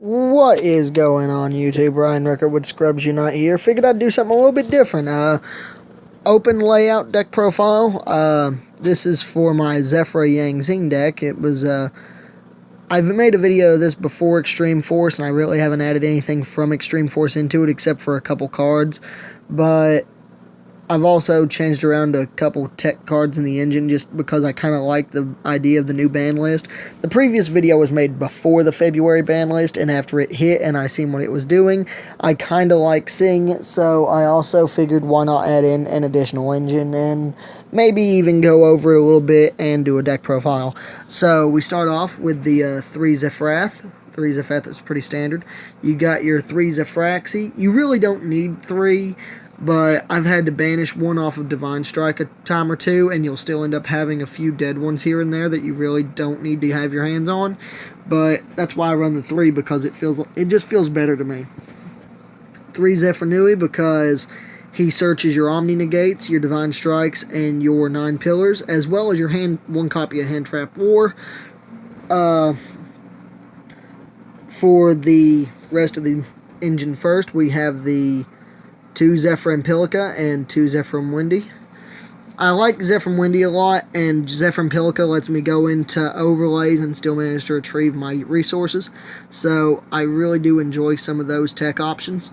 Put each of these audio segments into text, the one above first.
What is going on YouTube? Ryan Ricker with Scrubs Unite here. Figured I'd do something a little bit different. Open layout deck profile. This is for my Zefra Yang Zing deck. I've made a video of this before Extreme Force, and I really haven't added anything from Extreme Force into it except for a couple cards. But I've also changed around a couple tech cards in the engine just because I kind of like the idea of the new ban list. The previous video was made before the February ban list, and after it hit and I seen what it was doing, I kind of like seeing it, so I also figured why not add in an additional engine and maybe even go over it a little bit and do a deck profile. So we start off with the 3 Zefra. 3 Zefra is pretty standard. You got your 3 Zefraxi. You really don't need 3, but I've had to banish one off of Divine Strike a time or two, and you'll still end up having a few dead ones here and there that you really don't need to have your hands on. But that's why I run the 3, because it just feels better to me. 3 Zefra because he searches your Omni Negates, your Divine Strikes, and your 9 Pillars, as well as your one copy of Hand Trap War. For the rest of the engine first, we have the 2 Zefra Empilica and 2 Zefra Windy. I like Zefra Windy a lot, and Zefra Empilica lets me go into overlays and still manage to retrieve my resources. So I really do enjoy some of those tech options.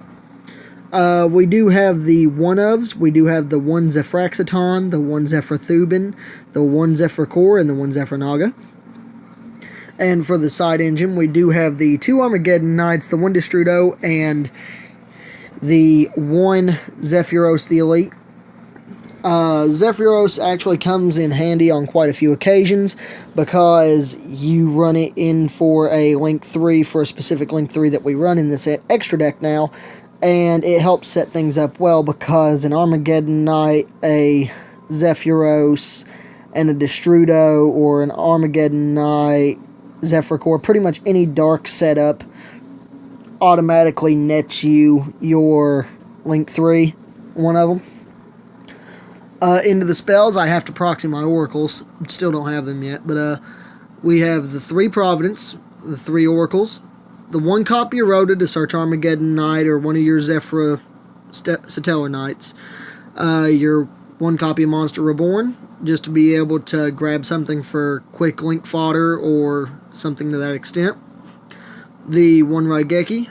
We do have the one-ofs. We do have the 1 Zefraxiton, the 1 Zefra Thubin, the 1 Zefra Core, and the 1 Zefra Naga. And for the side engine, we do have the 2 Armageddon Knights, the 1 Destrudo, and the 1 Zephyros the Elite. Zephyros actually comes in handy on quite a few occasions because you run it in for a Link 3 for a specific Link 3 that we run in this extra deck now, and it helps set things up well because an Armageddon Knight, a Zephyros, and a Destrudo, or an Armageddon Knight, Zephyr Core, pretty much any dark setup automatically nets you your Link 3, one of them. Into the spells, I have to proxy my oracles. Still don't have them yet, but we have the 3 Providence, the 3 oracles, the 1 copy of Rhoda to search Armageddon Knight or one of your Zefra Satellar Knights, your 1 copy of Monster Reborn, just to be able to grab something for quick link fodder or something to that extent, the 1 Raigeki,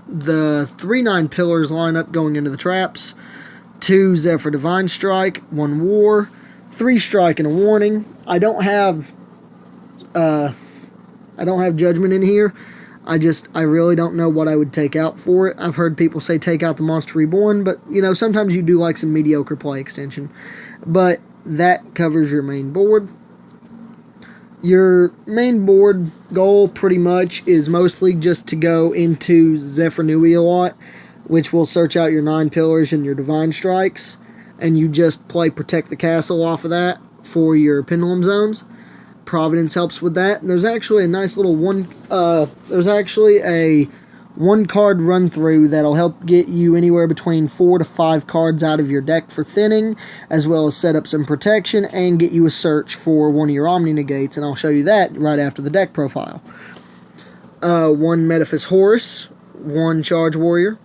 the 3 9 Pillars lineup going into the traps, 2 Zefra Divine Strike, 1 War, 3 Strike and a Warning. I don't have Judgment in here. I really don't know what I would take out for it. I've heard people say take out the Monster Reborn, but you know, sometimes you do like some mediocre play extension. But that covers your main board. Your main board goal pretty much is mostly just to go into Zefra a lot, which will search out your 9 Pillars and your Divine Strikes, and you just play Protect the Castle off of that for your Pendulum Zones. Providence helps with that. And there's actually a nice little one card run through that'll help get you anywhere between 4 to 5 cards out of your deck for thinning, as well as set up some protection and get you a search for one of your Omni Negates, and I'll show you that right after the deck profile. 1 Metaphys Horus, 1 Charge Warrior,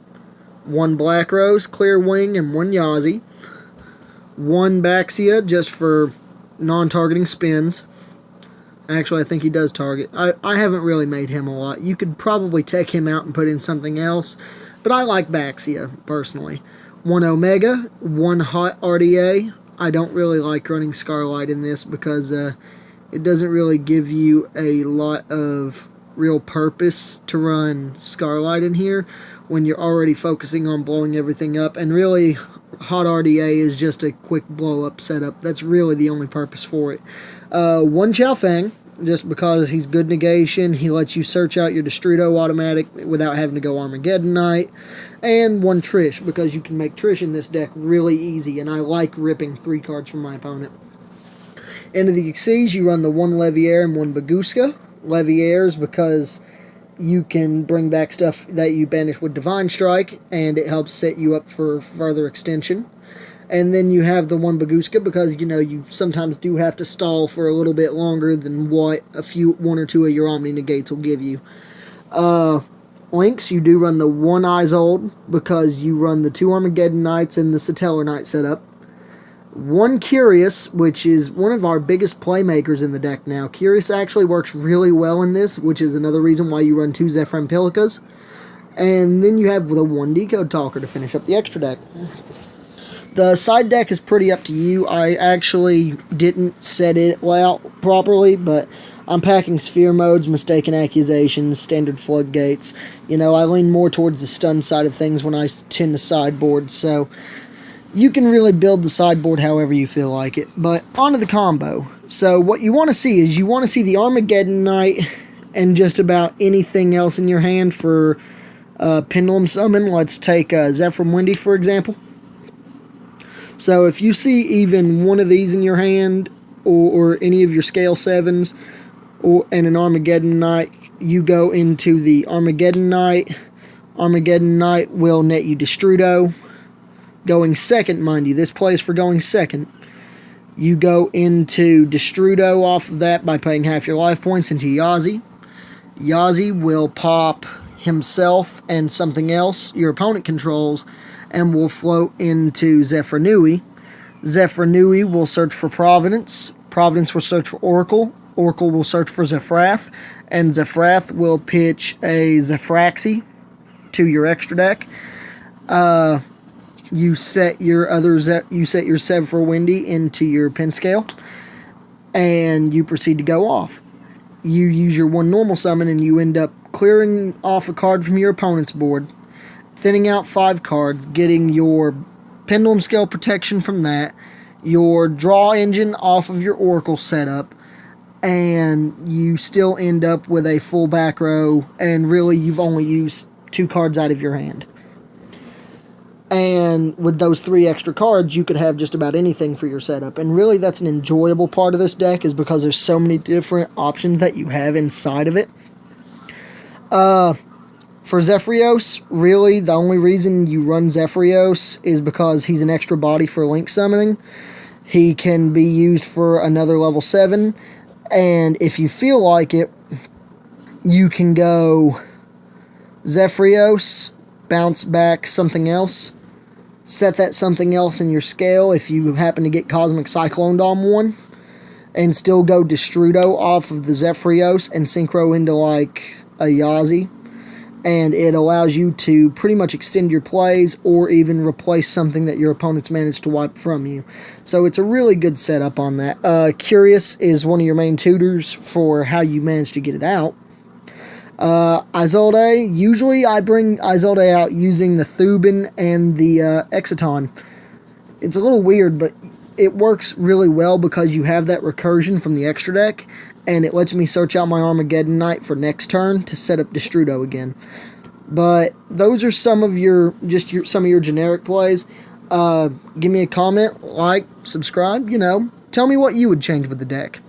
1 Black Rose, Clear Wing, and 1 Yazi, 1 Baxia just for non-targeting spins. Actually, I think he does target. I haven't really made him a lot. You could probably take him out and put in something else, but I like Baxia, personally. 1 Omega, 1 Hot RDA. I don't really like running Scarlight in this because it doesn't really give you a lot of real purpose to run Scarlight in here when you're already focusing on blowing everything up, and really Hot RDA is just a quick blow-up setup. That's really the only purpose for it. 1 Chao Feng, just because he's good negation. He lets you search out your Destrudo automatic without having to go Armageddon Knight. And 1 Trish, because you can make Trish in this deck really easy, and I like ripping 3 cards from my opponent. Into the Xyz, you run the 1 Leviair and 1 Baguska. Leviairs because you can bring back stuff that you banish with Divine Strike, and it helps set you up for further extension. And then you have the 1 Baguska because, you know, you sometimes do have to stall for a little bit longer than what one or two of your Omni Negates will give you. Lynx, you do run the 1 Isolde because you run the 2 Armageddon Knights and the Satellar Knight setup. 1 Curious, which is one of our biggest playmakers in the deck now. Curious actually works really well in this, which is another reason why you run 2 Zefra and Pilicas. And then you have the 1 Decode Talker to finish up the extra deck. The side deck is pretty up to you. I actually didn't set it out properly, but I'm packing Sphere Modes, Mistaken Accusations, Standard Floodgates. You know, I lean more towards the stun side of things when I tend to sideboard, so you can really build the sideboard however you feel like it. But onto the combo. So what you want to see is you want to see the Armageddon Knight and just about anything else in your hand for Pendulum Summon. Let's take Zephyr Windy, for example. So if you see even one of these in your hand, or any of your scale 7s, and an Armageddon Knight, you go into the Armageddon Knight. Armageddon Knight will net you Destrudo. Going second, mind you, this plays for going second. You go into Destrudo off of that by paying half your life points into Yazi. Yazi will pop himself and something else your opponent controls, and will float into Zefra Nui. Zefra Nui will search for Providence. Providence will search for Oracle. Oracle will search for Zephrath. And Zephrath will pitch a Zephraxy to your extra deck. You set your Zephyr Windy into your pen scale, and you proceed to go off. You use your 1 normal summon, and you end up clearing off a card from your opponent's board, thinning out 5 cards, getting your Pendulum Scale protection from that, your draw engine off of your Oracle setup, and you still end up with a full back row, and really you've only used 2 cards out of your hand. And with those 3 extra cards, you could have just about anything for your setup. And really that's an enjoyable part of this deck, is because there's so many different options that you have inside of it. For Zephyrios, really, the only reason you run Zephyrios is because he's an extra body for Link summoning. He can be used for another level 7, and if you feel like it, you can go Zephyrios, bounce back something else, set that something else in your scale if you happen to get Cosmic Cycloned on one, and still go Destrudo off of the Zephyrios and synchro into like a Yazi. And it allows you to pretty much extend your plays or even replace something that your opponents managed to wipe from you. So it's a really good setup on that. Curious is one of your main tutors for how you manage to get it out. Isolde, usually I bring Isolde out using the Thuban and the Exciton. It's a little weird, but it works really well because you have that recursion from the extra deck, and it lets me search out my Armageddon Knight for next turn to set up Destrudo again. But those are some of your generic plays. Give me a comment, like, subscribe, tell me what you would change with the deck.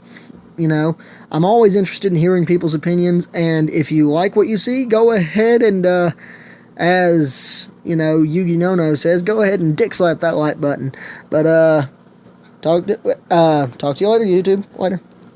I'm always interested in hearing people's opinions, and if you like what you see, go ahead and, as, Yugi Nono says, go ahead and dick slap that like button. But, talk to you later, YouTube. Later.